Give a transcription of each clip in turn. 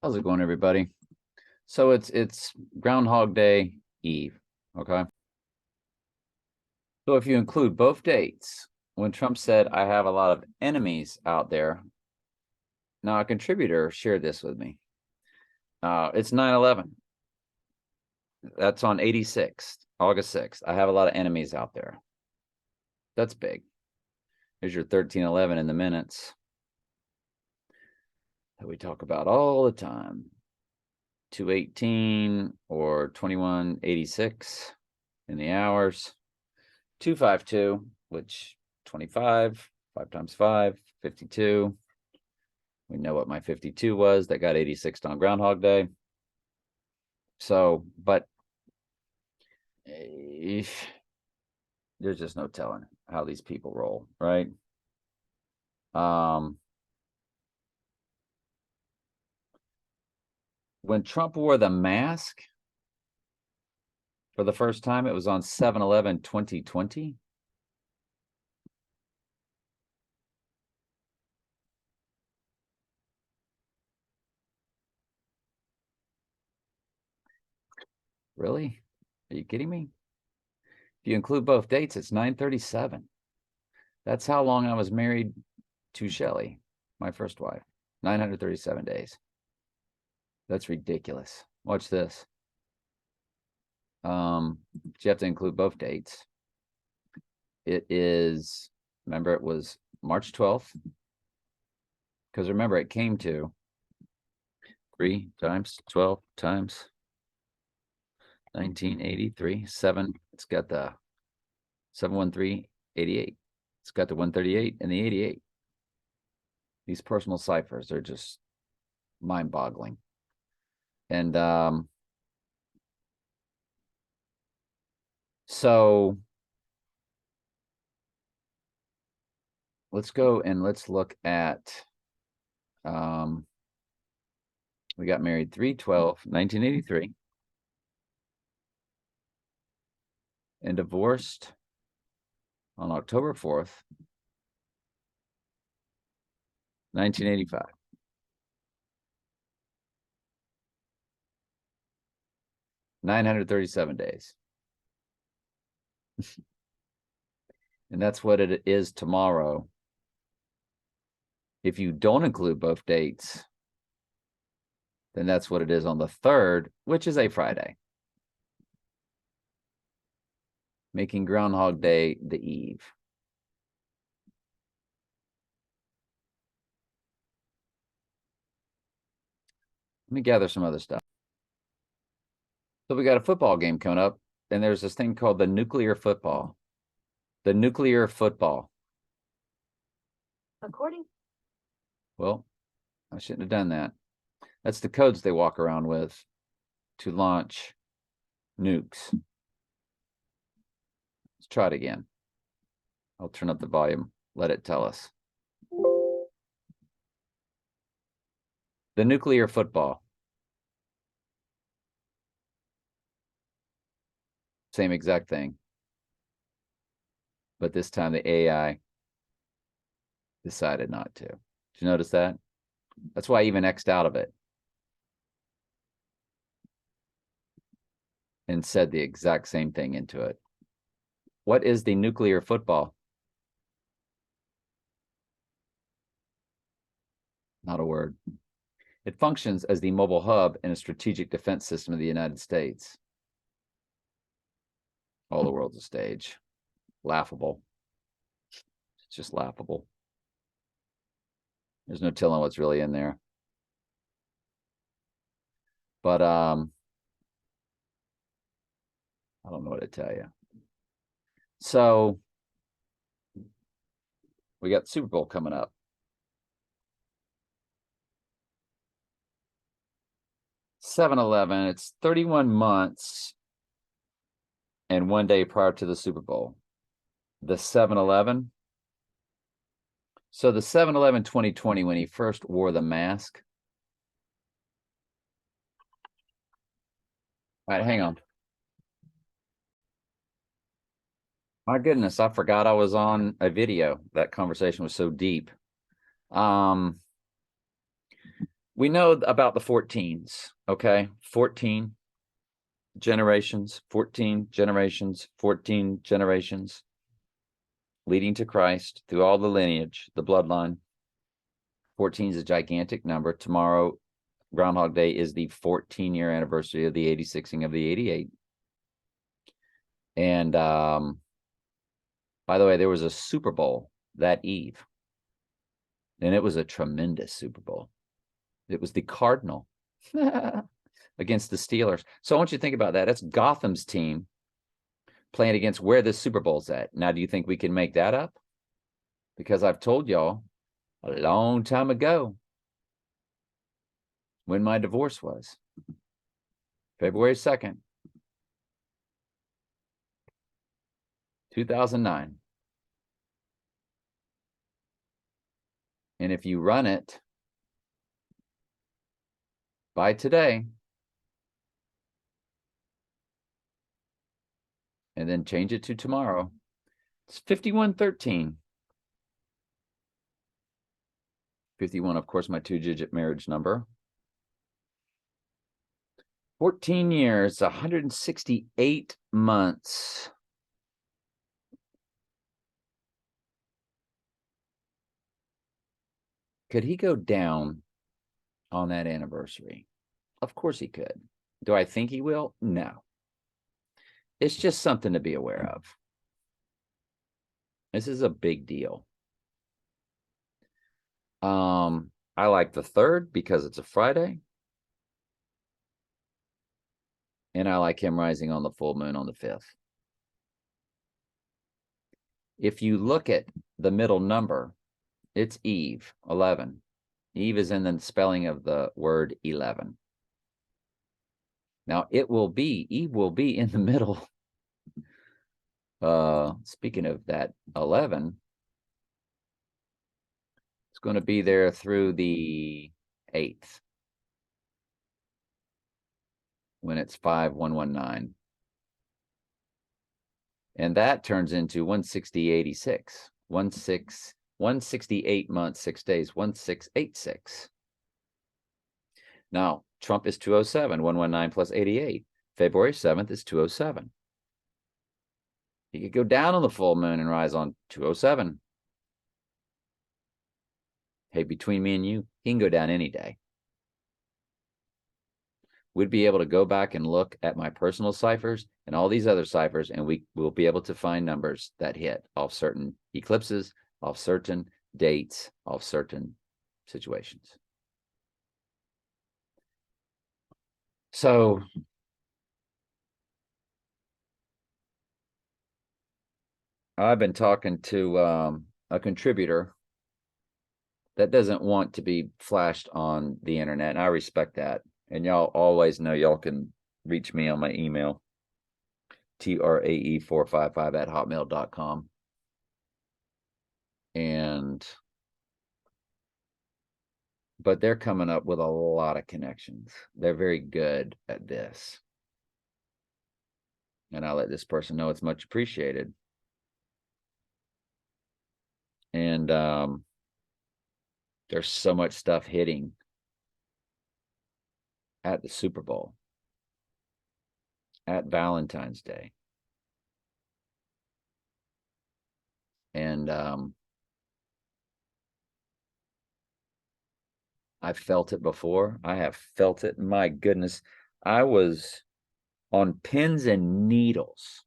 How's it going, everybody? So it's Groundhog Day Eve, okay? So if you include both dates, when Trump said, I have a lot of enemies out there, now a contributor shared this with me. It's 9/11. That's on 86th, August 6th. I have a lot of enemies out there. That's big. Here's your 1311 in the minutes that we talk about all the time. 218 or 2186 in the hours. 252, which 25, 5 times 5, 52. We know what my 52 was. That got 86 on Groundhog Day. So, but there's just no telling how these people roll, right? When Trump wore the mask for the first time, it was on 7/11/2020. Really? Are you kidding me? If you include both dates, it's 9/37. That's how long I was married to Shelley, my first wife. 937 days. That's ridiculous. Watch this. You have to include both dates. It is, remember, it was March 12th. Because remember, it came to 3 times 12 times 1983, 7. It's got the 71388. It's got the 138 and the 88. These personal ciphers are just mind-boggling. And so let's go and let's look at we got married 3/12/1983 and divorced on October 4th, 1985. $937 days. And that's what it is tomorrow. If you don't include both dates, then that's what it is on the 3rd, which is a Friday. Making Groundhog Day the eve. Let me gather some other stuff. So we got a football game coming up, and there's this thing called the nuclear football. The nuclear football. Well, I shouldn't have done that. That's the codes they walk around with to launch nukes. Let's try it again. I'll turn up the volume. Let it tell us. The nuclear football. Same exact thing. But this time the AI decided not to. Did you notice that? That's why I even X'd out of it. And said the exact same thing into it. What is the nuclear football? Not a word. It functions as the mobile hub in a strategic defense system of the United States. All the world's a stage. Laughable. It's just laughable. There's no telling what's really in there. But I don't know what to tell you. So we got Super Bowl coming up. 7/11. It's 31 months and 1 day prior to the Super Bowl. The 7/11. So the 7/11/2020, when he first wore the mask. All right, hang on. My goodness, I forgot I was on a video. That conversation was so deep. We know about the 14s, okay? 14 generations, 14 generations, 14 generations, leading to Christ through all the lineage, the bloodline. 14 is a gigantic number. Tomorrow, Groundhog Day, is the 14-year anniversary of the 86ing of the 88. And by the way, there was a Super Bowl that eve, and it was a tremendous Super Bowl. It was the Cardinal against the Steelers. So I want you to think about that. That's Gotham's team playing against where the Super Bowl's at. Now, do you think we can make that up? Because I've told y'all a long time ago when my divorce was. February 2nd, 2009. And if you run it by today, and then change it to tomorrow, it's 5113. 51, of course, my 2-digit marriage number. 14 years, 168 months. Could he go down on that anniversary? Of course he could. Do I think he will? No. It's just something to be aware of. This is a big deal. I like the 3rd because it's a Friday. And I like him rising on the full moon on the 5th. If you look at the middle number, it's Eve, 11. Eve is in the spelling of the word 11. Now, Eve will be in the middle. Speaking of that 11, it's going to be there through the 8th when it's 5119. And that turns into 16086. 168 months, 6 days, 1686. Now, Trump is 207, 119 plus 88. February 7th is 207. He could go down on the full moon and rise on 207. Hey, between me and you, he can go down any day. We'd be able to go back and look at my personal ciphers and all these other ciphers, and we will be able to find numbers that hit off certain eclipses, off certain dates, off certain situations. So I've been talking to a contributor that doesn't want to be flashed on the internet, and I respect that. And y'all always know y'all can reach me on my email, trae455@hotmail.com. But they're coming up with a lot of connections. They're very good at this. And I let this person know it's much appreciated. And there's so much stuff hitting at the Super Bowl, at Valentine's Day. And I've felt it before. I have felt it. My goodness. I was on pins and needles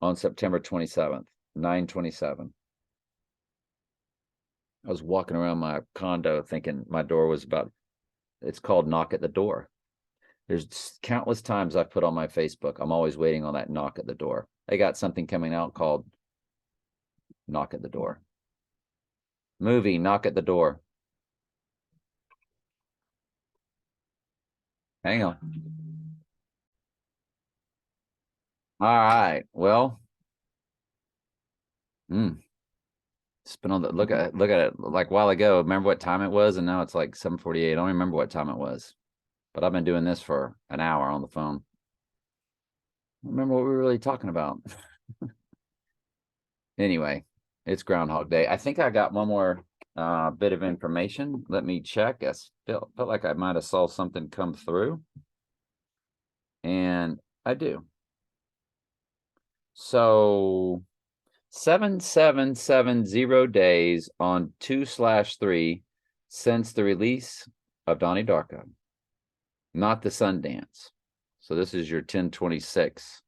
on September 27th, 9/27. I was walking around my condo thinking my door was about, it's called knock at the door. There's countless times I've put on my Facebook, I'm always waiting on that knock at the door. They got something coming out called Knock at the Door. Movie, Knock at the Door. Hang on. All right. Well, it's been on the look at it like a while ago. Remember what time it was? And now it's like 7:48. I don't remember what time it was. But I've been doing this for an hour on the phone. I don't remember what we were really talking about. Anyway, It's Groundhog Day. I think I got one more bit of information. Let me check. I felt like I might have saw something come through. And I do. So 7770 days on 2/3 since the release of Donnie Darko, not the Sundance. So this is your 10/26,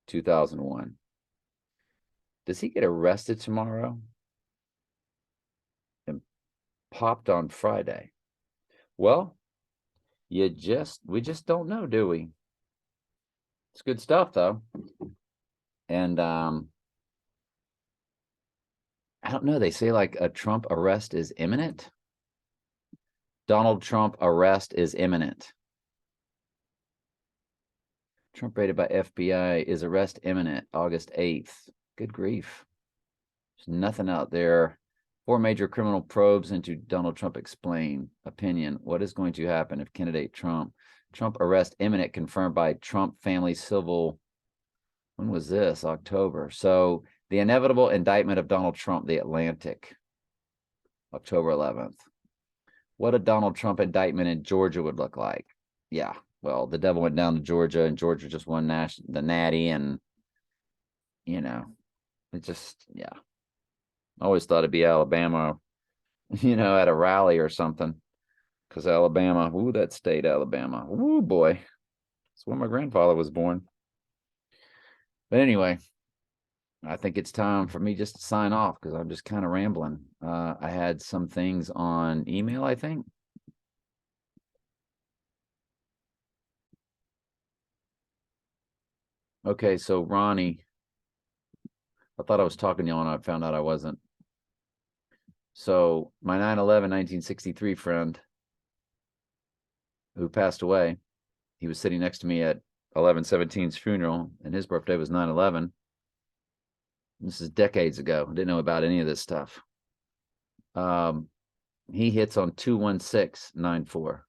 2001. Does he get arrested tomorrow and popped on Friday? Well, we just don't know, do we? It's good stuff though. And I don't know, they say like a Trump arrest is imminent. Donald Trump arrest is imminent. Trump raided by FBI, is arrest imminent, August 8th. Good grief. There's nothing out there. 4 major criminal probes into Donald Trump explain. Opinion. What is going to happen if candidate Trump arrest imminent, confirmed by Trump family civil. When was this? October. So the inevitable indictment of Donald Trump, The Atlantic, October 11th. What a Donald Trump indictment in Georgia would look like. Yeah, well, the devil went down to Georgia, and Georgia just won the Natty, and it just, yeah. I always thought it'd be Alabama, at a rally or something, because Alabama, ooh, that state, Alabama, ooh, boy, that's where my grandfather was born. But anyway, I think it's time for me just to sign off because I'm just kind of rambling. I had some things on email, I think. Okay, so Ronnie, I thought I was talking to you and I found out I wasn't. So my 9/11 1963 friend who passed away, he was sitting next to me at 11/17's funeral, and his birthday was 9/11. This is decades ago. I didn't know about any of this stuff. He hits on 21694.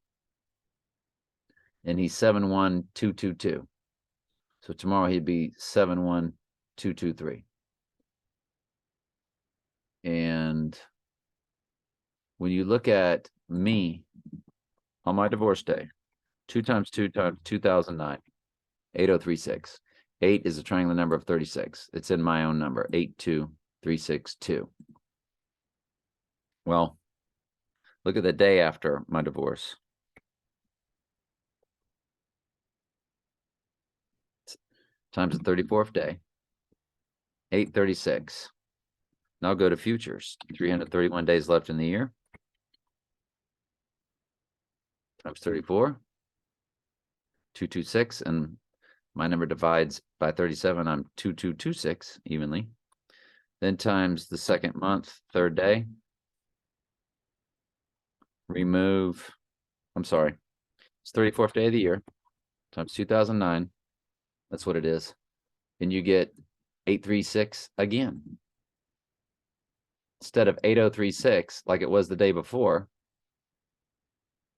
And he's 71222. So tomorrow he'd be 71223. And when you look at me on my divorce day, 2 times 2 times 2009, 8036. 8 is a triangular number of 36. It's in my own number, 82362. Well, look at the day after my divorce. Times the 34th day, 836. Now go to futures. 331 days left in the year. Times 34. 226, and my number divides by 37. I'm 2226 evenly. Then times the second month, third day. Remove, I'm sorry, it's 34th day of the year times 2009. That's what it is. And you get 836 again. Instead of 8036, like it was the day before,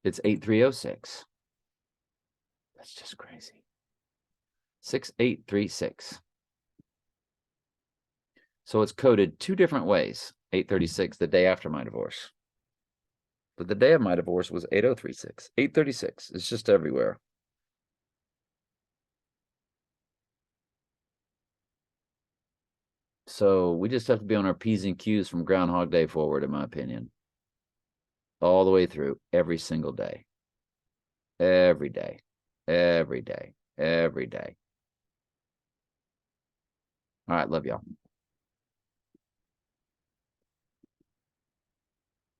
it's 8306. That's just crazy. 6836. So it's coded 2 different ways. 836, the day after my divorce. But the day of my divorce was 8036. 836. It's just everywhere. So we just have to be on our P's and Q's from Groundhog Day forward, in my opinion. All the way through, every single day. Every day. Every day. Every day. All right, love y'all.